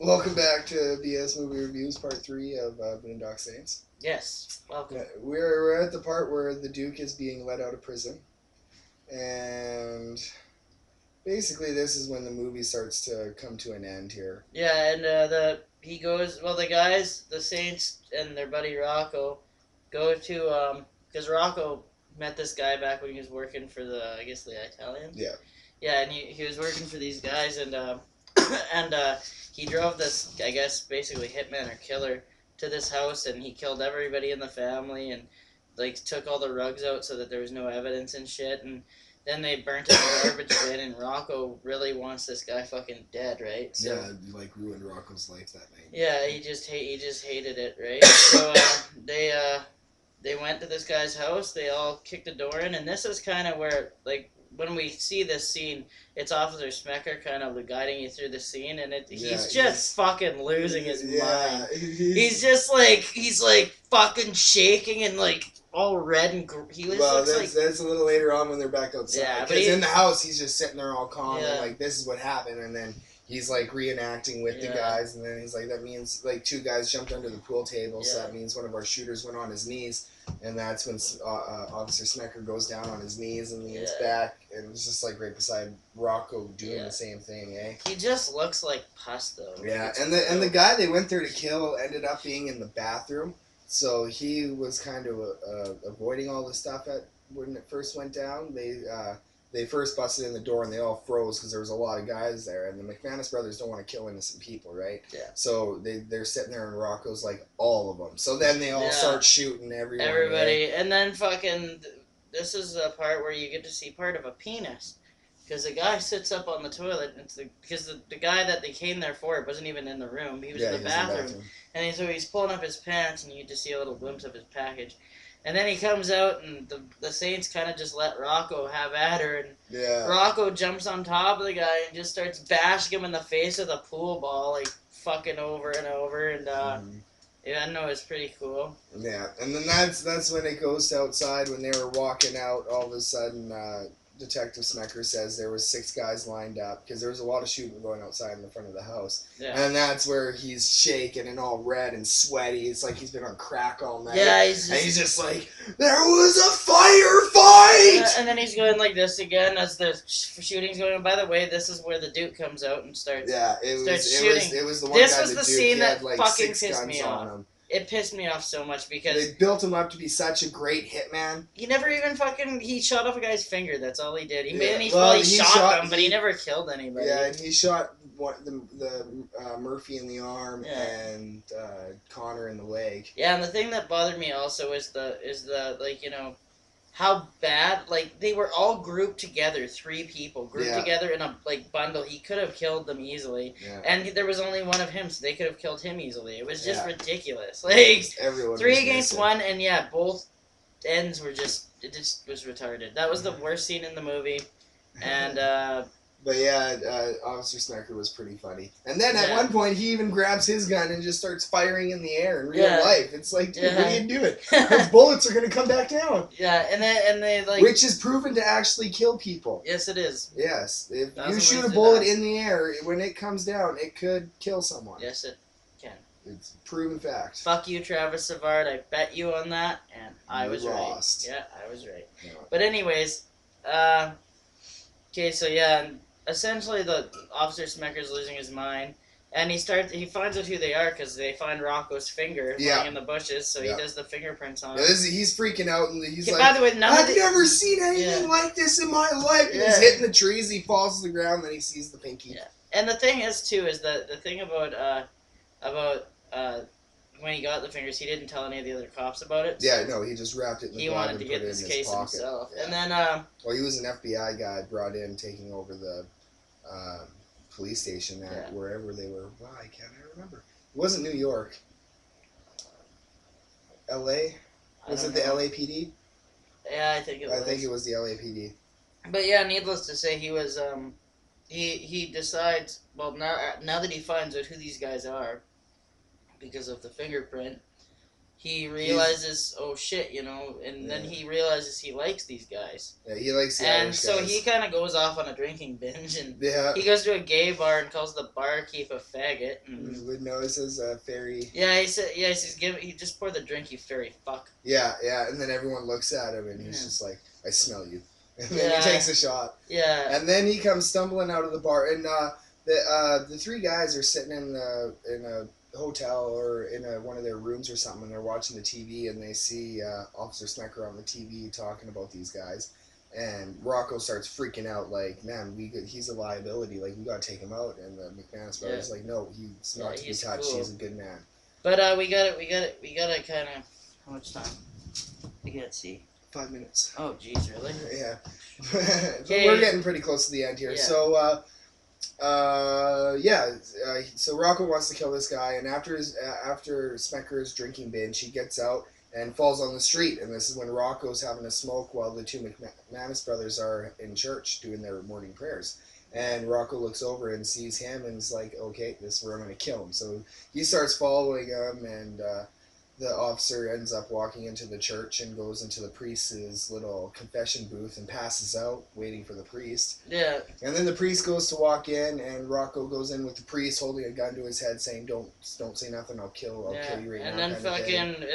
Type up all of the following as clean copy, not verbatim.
Welcome back to BS Movie Reviews, Part 3 of Boondock Saints. Yes, welcome. We're at the part where the Duke is being let out of prison. And basically this is when the movie starts to come to an end here. Yeah, and the guys, the Saints and their buddy Rocco, go to, because Rocco met this guy back when he was working for the Italians. Yeah. Yeah, and he was working for these guys, and and he drove this, I guess, basically hitman or killer to this house, and he killed everybody in the family, and like took all the rugs out so that there was no evidence and shit, and then they burnt it in a garbage bin, and Rocco really wants this guy fucking dead, right? So, yeah, like ruined Rocco's life that night. yeah, he just hated it, right? So they went to this guy's house. They all kicked the door in, and this is kind of where, like, when we see this scene, it's Officer Smecker kind of guiding you through the scene, and he's just fucking losing his mind. He's fucking shaking and like all red and that's a little later on when they're back outside. Yeah, because in the house he's just sitting there all calm Yeah. and like, this is what happened, and then he's like reenacting with the guys, and then he's like, that means like 2 guys jumped under the pool table, so that means one of our shooters went on his knees, and that's when Officer Smecker goes down on his knees and leans back, and it's just like right beside Rocco doing the same thing, eh? He just looks like pus though. Yeah, and the guy they went there to kill ended up being in the bathroom, so he was kind of avoiding all the stuff when it first went down. They first busted in the door and they all froze because there was a lot of guys there, and the McManus brothers don't want to kill innocent people, right? Yeah. So they're sitting there and Rocco's like, all of them. So then they all start shooting everybody. Right? And then fucking, this is a part where you get to see part of a penis. Because the guy sits up on the toilet, because the guy that they came there for wasn't even in the room. He was in the bathroom. And so he's pulling up his pants, and you just see a little glimpse of his package. And then he comes out, and the Saints kind of just let Rocco have at her, and Rocco jumps on top of the guy and just starts bashing him in the face with a pool ball, like fucking over and over, and yeah, no, it's pretty cool. Yeah, and then that's when it goes to outside. When they were walking out, all of a sudden, Detective Smecker says there was 6 guys lined up because there was a lot of shooting going outside in the front of the house. Yeah. And that's where he's shaking and all red and sweaty. It's like he's been on crack all night. Yeah, he's just like, there was a firefight! And then he's going like this again as the shooting's going on. By the way, this is where the Duke comes out and starts shooting. It was the one this guy, was the Duke, scene that like fucking pissed me off. It pissed me off so much because they built him up to be such a great hitman. He never even he shot off a guy's finger. That's all he did. He shot him, but he never killed anybody. Yeah, and he shot the Murphy in the arm and Connor in the leg. Yeah, and the thing that bothered me also is the like, you know, how bad, like, they were all grouped together, 3 people grouped together in a like bundle. He could have killed them easily, and there was only one of him, so they could have killed him easily. It was just ridiculous. Like, everyone 3 against 1, and both ends were just was retarded. That was the worst scene in the movie, and but yeah, Officer Smecker was pretty funny. And then at one point, he even grabs his gun and just starts firing in the air in real life. It's like, dude, what are you doing? Those bullets are going to come back down. Yeah, and they like... Which is proven to actually kill people. Yes, it is. Yes. If you shoot a bullet in the air, when it comes down, it could kill someone. Yes, it can. It's proven fact. Fuck you, Travis Savard. I bet you on that, and I was lost. Right. Yeah, I was right. Yeah. But anyways, okay, so yeah, and essentially the Officer Smecker's losing his mind, and he finds out who they are because they find Rocco's finger lying in the bushes, so he does the fingerprints on him. He's freaking out, and he's like, by the way, I've never seen anything like this in my life, and he's hitting the trees, he falls to the ground, then he sees the pinky. Yeah. And the thing is, too, is that the thing about when he got the fingers, he didn't tell any of the other cops about it. Yeah, no, he just wrapped it in the glove and put it in his pocket. He wanted to get this case himself. Yeah. And then... well, he was an FBI guy brought in, taking over the police station at wherever they were. Wow, I can't remember. It wasn't New York. L.A.? Was it the LAPD? Yeah, I think it was. I think it was the LAPD. But yeah, needless to say, he was... He decides... Well, now that he finds out who these guys are, because of the fingerprint, he realizes, oh shit, you know, and then he realizes he likes these guys. Yeah, he likes the and Irish so guys. he kind of goes off on a drinking binge, and Yeah. he goes to a gay bar and calls the barkeep a faggot. And no, it says fairy. Yeah, he said, yeah, he just poured the drink, you fairy fuck. Yeah, and then everyone looks at him, and he's just like, I smell you. And then he takes a shot. Yeah. And then he comes stumbling out of the bar, and the three guys are sitting in a hotel or in one of their rooms or something, and they're watching the TV, and they see Officer Snecker on the TV talking about these guys, and Rocco starts freaking out, like, man, he's a liability, like, we gotta take him out, and the McManus brothers like, no, he's not to be touched, cool. He's a good man. But we gotta kind of, how much time? We gotta see. 5 minutes. Oh, jeez, really? Yeah. But we're getting pretty close to the end here. Yeah. So Rocco wants to kill this guy, and after Smecker's drinking binge, he gets out and falls on the street, and this is when Rocco's having a smoke while the two McManus brothers are in church doing their morning prayers. And Rocco looks over and sees him and is like, okay, this is where I'm going to kill him. So he starts following him, and the officer ends up walking into the church and goes into the priest's little confession booth and passes out, waiting for the priest. Yeah. And then the priest goes to walk in, and Rocco goes in with the priest holding a gun to his head, saying, "Don't say nothing. I'll kill you right now." And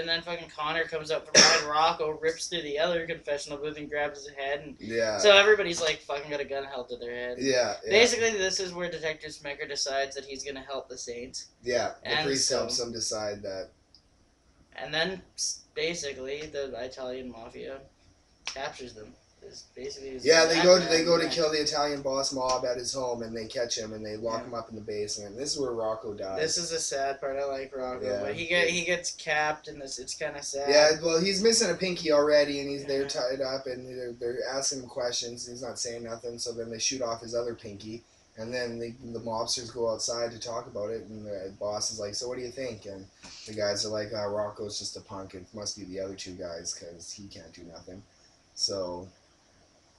then fucking Connor comes up from behind Rocco, rips through the other confessional booth and grabs his head, and so everybody's like fucking got a gun held to their head. Yeah. Basically, this is where Detective Smecker decides that he's gonna help the Saints. Yeah. The priest helps him decide that. And then, basically, the Italian mafia captures them. They go to kill the Italian boss mob at his home, and they catch him and they lock him up in the basement. This is where Rocco dies. This is a sad part. I like Rocco, but he gets capped, and it's kind of sad. Yeah, well, he's missing a pinky already, and they're tied up, and they're asking him questions. And he's not saying nothing, so then they shoot off his other pinky. And then the mobsters go outside to talk about it, and the boss is like, "So what do you think?" And the guys are like, "Rocco's just a punk. It must be the other two guys because he can't do nothing." So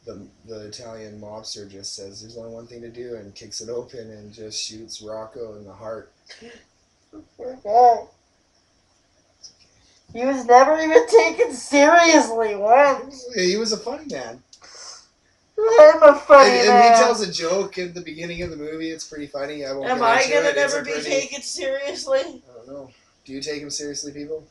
the Italian mobster just says, "There's only one thing to do," and kicks it open and just shoots Rocco in the heart. He was never even taken seriously once. He was a funny man. I'm a funny man. And he tells a joke at the beginning of the movie. It's pretty funny. Am I gonna never be taken seriously? I don't know. Do you take him seriously, people?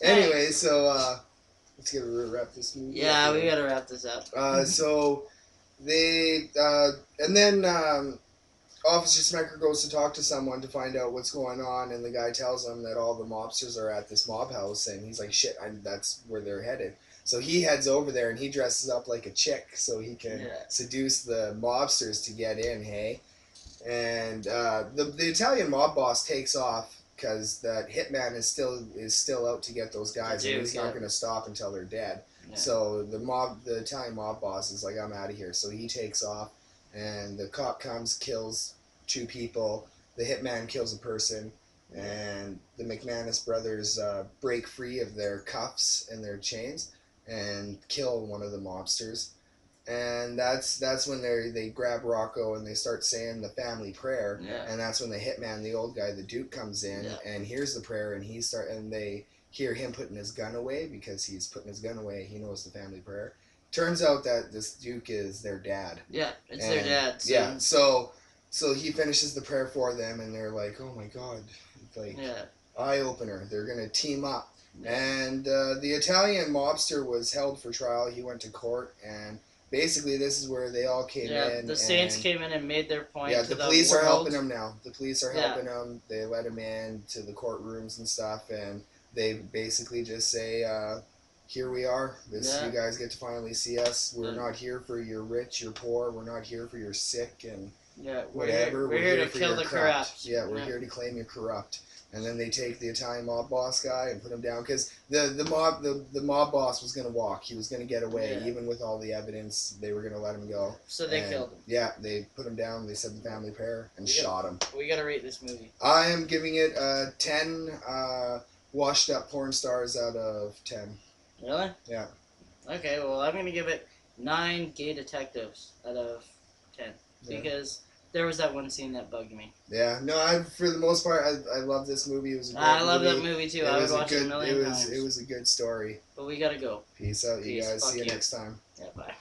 Anyway, so let's wrap this movie. Yeah, we gotta wrap this up. So they and then Officer Smecker goes to talk to someone to find out what's going on, and the guy tells him that all the mobsters are at this mob house, and he's like, shit, that's where they're headed. So he heads over there, and he dresses up like a chick so he can seduce the mobsters to get in, hey? And the Italian mob boss takes off because that hitman is still out to get those guys, and he's not going to stop until they're dead. Yeah. So the Italian mob boss is like, I'm out of here. So he takes off. And the cop comes, kills 2 people. The hitman kills a person, and the McManus brothers break free of their cuffs and their chains and kill one of the mobsters. And that's when they grab Rocco and they start saying the family prayer. Yeah. And that's when the hitman, the old guy, the Duke, comes in and hears the prayer, and they hear him putting his gun away because he's putting his gun away. He knows the family prayer. Turns out that this Duke is their dad. Yeah, it's their dad. So. Yeah, so he finishes the prayer for them, and they're like, "Oh my God!" Like eye opener. They're gonna team up, and the Italian mobster was held for trial. He went to court, and basically this is where they all came in. Yeah, the Saints came in and made their point. Yeah, the police are helping him now. The police are helping him. They let him in to the courtrooms and stuff, and they basically just say. Here we are. You guys get to finally see us. We're not here for your rich, your poor. We're not here for your sick and whatever. We're here to kill the corrupt. Yeah, we're here to claim you're corrupt. And then they take the Italian mob boss guy and put him down because the mob boss was going to walk. He was going to get away even with all the evidence. They were going to let him go. So they killed him. Yeah, they put him down. They said the family prayer and shot him. We got to rate this movie. I am giving it 10 washed up porn stars out of 10. Really? Yeah. Okay, well, I'm going to give it 9 gay detectives out of 10. Because there was that one scene that bugged me. Yeah, no, for the most part, I love this movie. It was a great I love movie. that movie too. I would watch it a million times. It was a good story. But we gotta go. Peace out, you Peace. guys. Fuck See you you. next time. Yeah, bye.